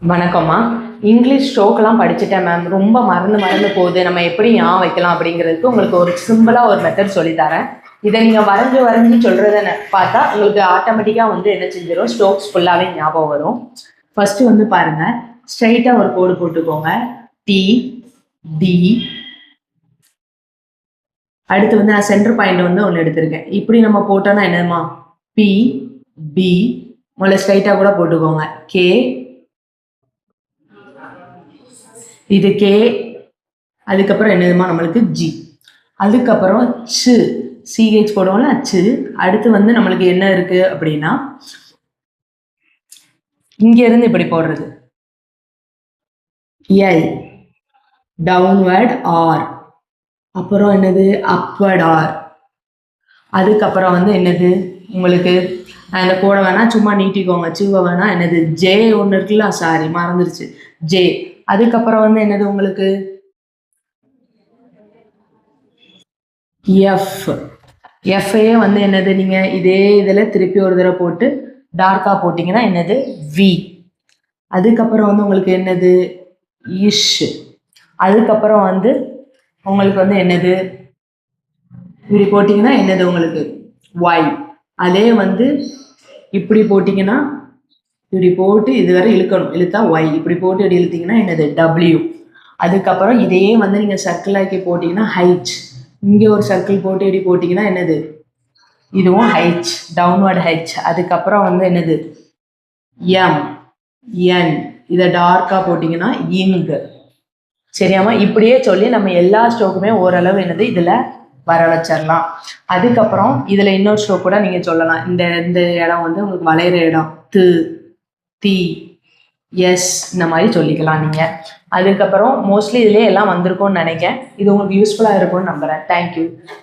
வணக்கம்மா. இங்கிலீஷ் ஸ்ட்ரோக்லாம் படிச்சுட்டேன் மேம். ரொம்ப மறந்து போகுது. நம்ம எப்படி ஞாபகம் வைக்கலாம் அப்படிங்கிறதுக்கு உங்களுக்கு ஒரு சிம்பிளாக ஒரு மெத்தட் சொல்லித்தரேன். இதை நீங்கள் வரைஞ்சி சொல்கிறத பார்த்தா உங்களுக்கு ஆட்டோமேட்டிக்காக வந்து என்ன செஞ்சிடும், ஸ்ட்ரோக்ஸ் ஃபுல்லாகவே ஞாபகம் வரும். ஃபஸ்ட்டு வந்து பாருங்கள், ஸ்ட்ரைட்டாக ஒரு கோடு போட்டுக்கோங்க. டி டி அடுத்து வந்து நான் சென்டர் பாயிண்ட் வந்து ஒன்று எடுத்திருக்கேன். இப்படி நம்ம போட்டோன்னா என்னதுமா, பி பி முதல்ல ஸ்ட்ரைட்டாக கூட போட்டுக்கோங்க. கே இது கே, அதுக்கப்புறம் என்னதுமா நம்மளுக்கு ஜி, அதுக்கப்புறம் ச்சு சிஹெச் போடுவோம்ல ச்சு. அடுத்து வந்து நம்மளுக்கு என்ன இருக்கு அப்படின்னா இங்க இருந்து இப்படி போடுறது எல், டவுன்வர்ட் ஆர், அப்புறம் என்னது அப்வர்ட் ஆர். அதுக்கப்புறம் வந்து என்னது உங்களுக்கு அந்த கோட வேணா சும்மா நீட்டிக்கோங்க, சிவ வேணா என்னது ஜே ஒன்று இருக்குல்ல, சாரி மறந்துருச்சு, ஜே. அதுக்கப்புறம் வந்து என்னது உங்களுக்கு எஃப். எஃப்ஏ வந்து என்னது, நீங்கள் இதே இதில் திருப்பி ஒரு தடவை போட்டு டார்க்காக போட்டிங்கன்னா என்னது வி. அதுக்கப்புறம் வந்து உங்களுக்கு என்னது இஷ். அதுக்கப்புறம் வந்து உங்களுக்கு வந்து என்னது இப்படி போட்டிங்கன்னா என்னது உங்களுக்கு ஒய். அதே வந்து இப்படி போட்டிங்கன்னா இப்படி போட்டு இதுவரை இழுக்கணும், இழுத்தா ஒய். இப்படி போட்டு இப்படி இழுத்தீங்கன்னா என்னது டபிள்யூ. அதுக்கப்புறம் இதையே வந்து நீங்கள் சர்க்கிள் ஆக்கி போட்டிங்கன்னா ஹைச். இங்கே ஒரு சர்க்கிள் போட்டு இப்படி போட்டிங்கன்னா என்னது இதுவும் ஹைச், டவுன்வர்ட் ஹைச். அதுக்கப்புறம் வந்து என்னது எம் என், இதை டார்க்காக போட்டிங்கன்னா இங்கு. சரியாமா? இப்படியே சொல்லி நம்ம எல்லா ஸ்ட்ரோக்குமே ஓரளவு என்னது இதில் வர வச்சிடலாம். அதுக்கப்புறம் இதில் இன்னொரு ஸ்ட்ரோக் கூட நீங்கள் சொல்லலாம். இந்த இந்த இடம் வந்து உங்களுக்கு வளையிற இடம் து தி எஸ், இந்த மாதிரி சொல்லிக்கலாம் நீங்கள். அதுக்கப்புறம் மோஸ்ட்லி இதிலே எல்லாம் வந்திருக்கும்னு நினைக்கிறேன். இது உங்களுக்கு யூஸ்ஃபுல்லாக இருக்கும்னு நம்புகிறேன். தேங்க்யூ.